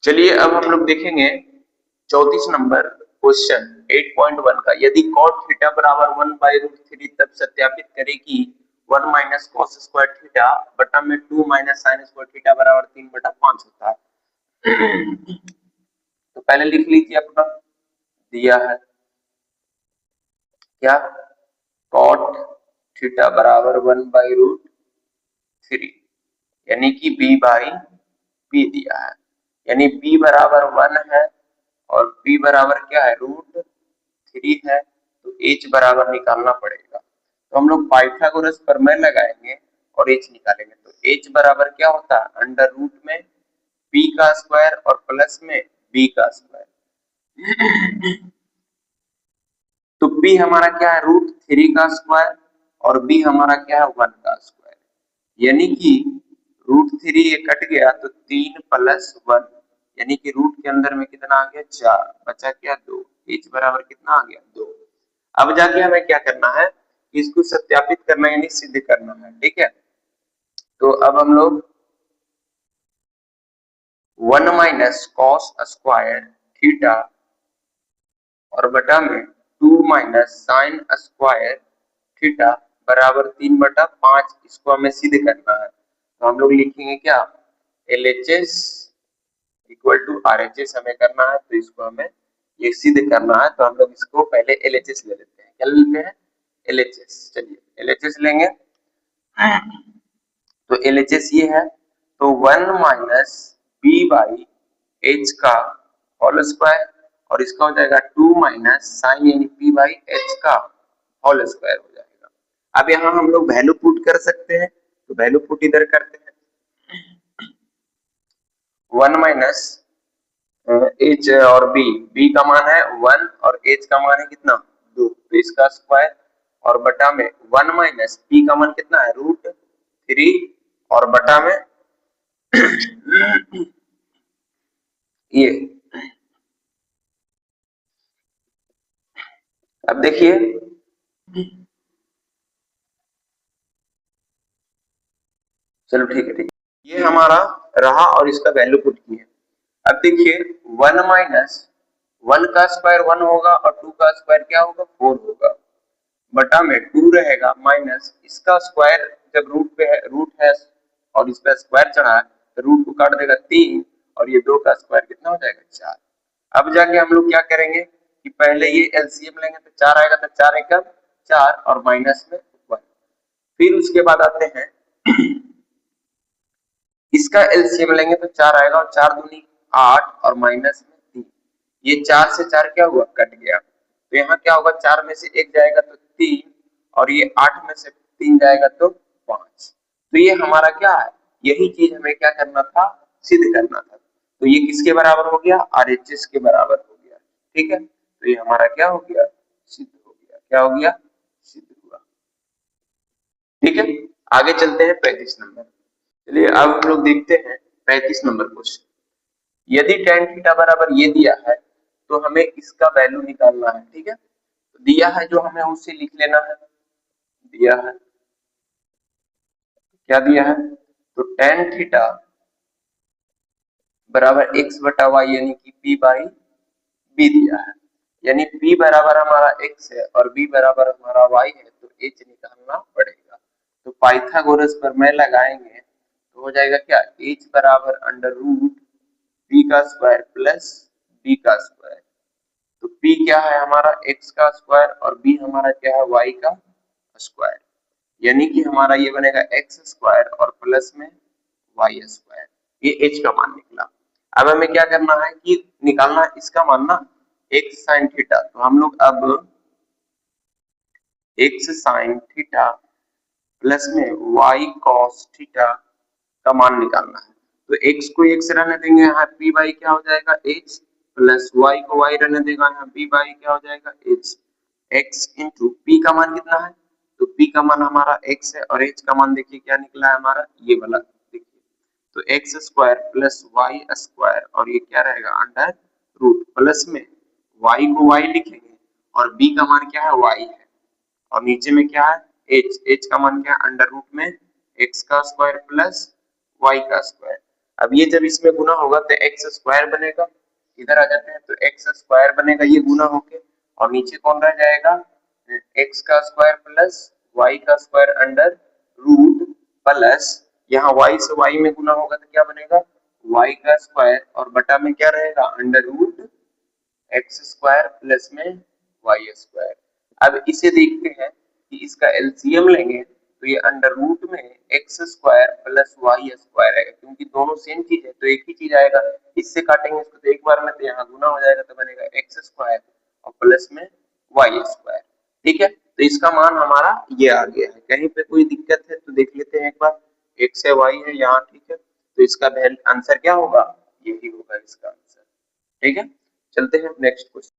चलिए अब हम लोग देखेंगे 34 नंबर क्वेश्चन 8.1 का। यदि cot थीटा बराबर 1/√3 तब सत्यापित करें कि 1 माइनस कॉस स्क्वायर थीटा बटा में 2 माइनस साइन स्क्वायर थीटा बराबर 3/5 होता है। तो पहले लिख लीजिए अपना दिया है क्या, cot थीटा बराबर 1/√3 यानी कि b बाई b दिया है, यानी b बराबर 1 है और b बराबर क्या है √3 है, तो h बराबर निकालना पड़ेगा। तो हम लोग पाइथागोरस प्रमेय लगाएंगे और h निकालेंगे। तो h बराबर क्या होता है अंडर रूट में b का स्क्वायर और प्लस में b का स्क्वायर। तो b हमारा क्या है √3 का स्क्वायर और b हमारा क्या है 1 का स्क्वायर, यानी कि √3 ये कट गया तो 3 प्लस 1, यानी कि रूट के अंदर में कितना आ गया 4, बचा क्या 2, h बराबर कितना आ गया 2। अब जाके हमें क्या करना है, इसको सत्यापित करना यानी सिद्ध करना है, ठीक है। तो अब हम लोग 1 माइनस कॉस स्क्वायर थीटा और बटा में 2 माइनस साइन स्क्वायर थीटा बराबर 3/5, इसको हमें सिद्ध करना है। तो हम लोग लिखेंगे क्या LHS इक्वल टू RHS हमें करना है, तो इसको हमें ये सिद्ध करना है। तो हम लोग इसको पहले LHS ले लेते हैं। क्या लेते हैं LHS, चलिए LHS लेंगे। तो LHS ये है, तो 1 माइनस b बाई h का होल स्क्वायर और इसका हो जाएगा 2 माइनस साइन यानी p बाई h का होल स्क्वायर हो जाएगा। अब यहाँ हम लोग वैल्यू पुट कर सकते हैं, तो वैल्यू पुट इधर करते हैं। 1 माइनस h और b का मान है 1 और h का मान है कितना 2, तो इसका स्क्वायर और बटा में 1 माइनस p का मान कितना है √3 और बटा में ये। अब देखिए चलो ठीक है, ये हमारा रहा और इसका वैल्यू पुट किया। अब देखिए 1 माइनस 1 का स्क्वायर 1 होगा और 2 का स्क्वायर क्या होगा 4 होगा, बटा में 2 रहेगा माइनस इसका स्क्वायर जब रूट है और इस पर स्क्वायर चढ़ा है तो रूट को काट देगा 3 और ये 2 का स्क्वायर कितना हो जाएगा 4। अब जाके हम लोग क्या करेंगे कि पहले ये एलसीएम लेंगे, तो 4 आएगा, तो 4 एकम 4 और माइनस में 1। फिर उसके बाद आते हैं इसका एलसीएम लेंगे तो 4 आएगा और 4 दूनी 8 और माइनस में 3, ये 4 से 4 क्या हुआ कट गया, तो यहाँ क्या होगा 4 में से 1 जाएगा तो 3 और ये 8 में से 3 जाएगा तो 5। तो ये हमारा क्या है, यही चीज हमें क्या करना था सिद्ध करना था। तो ये किसके बराबर हो गया RHS के बराबर हो गया, ठीक है। तो ये हमारा क्या हो गया सिद्ध हो गया, क्या हो गया सिद्ध हुआ, ठीक है। आगे चलते हैं 35 नंबर। चलिए अब हम लोग देखते हैं 35 नंबर क्वेश्चन। यदि tan थीटा बराबर ये दिया है तो हमें इसका वैल्यू निकालना है, ठीक है। तो दिया है जो हमें उसे लिख लेना है, दिया है क्या दिया है, तो tan थीटा बराबर x बटा y यानी कि p बाई b दिया है, यानी p बराबर हमारा x है और b बराबर हमारा y है, तो h निकालना पड़ेगा। तो पाइथागोरस प्रमेय लगाएंगे तो हो जाएगा क्या h बराबर अंडर रूट b का स्क्वायर प्लस b का स्क्वायर। तो p क्या है हमारा x का स्क्वायर और b हमारा क्या है y का स्क्वायर, यानी कि हमारा ये बनेगा x स्क्वायर और प्लस में y स्क्वायर, ये h का मान निकला। अब हमें क्या करना है कि निकालना इसका मान ना x sin थीटा, तो हम लोग अब x sin थीटा प्लस में y cos थीटा का मान निकालना है। तो x को x रहने देंगे, यहाँ p बाई क्या हो जाएगा h प्लस y को y रहने देगा, यहाँ p बाई क्या हो जाएगा h, x इंटू p का मान कितना है, तो p का मान हमारा x है और h का मान देखिए क्या निकला है हमारा ये वाला, देखिए तो x square plus y square और ये क्या रहेगा अंडर रूट प्लस में y को y लिखेंगे और b का मान क्या है y है और नीचे में क्या है h, h का मान क्या है अंडर रूट में x का स्क्वायर प्लस y का स्क्वायर। अब ये जब इसमें गुना होगा तो एक्स स्क्वायर बनेगा, इधर आ जाते हैं तो एक्स स्क्वायर बनेगा ये गुना होके, और नीचे कौन रह जाएगा, एक्स का स्क्वायर प्लस वाई का स्क्वायर अंडर रूट प्लस, यहाँ वाई से वाई में गुना होगा तो क्या बनेगा, वाई का स्क्वायर और बटा में क्या रहेगा under root X square plus में वाई स्क्वायर। अब इसे देखते हैं कि इसका एलसीएम लेंगे तो ये अंडर रूट में X square plus Y square आएगा, क्योंकि दोनों सेम चीज है तो एक ही चीज आएगा, इससे काटेंगे इसको तो एक बार में, तो यहाँ गुना हो जाएगा तो बनेगा एक्स स्क्वायर और प्लस में वाई स्क्वायर। ठीक है, तो इसका मान हमारा ये आ गया है। कहीं पे कोई दिक्कत है तो देख लेते हैं एक बार, एक्स है वाई है यहाँ, ठीक है, तो इसका आंसर क्या होगा, यही होगा इसका आंसर। ठीक है, चलते हैं नेक्स्ट क्वेश्चन।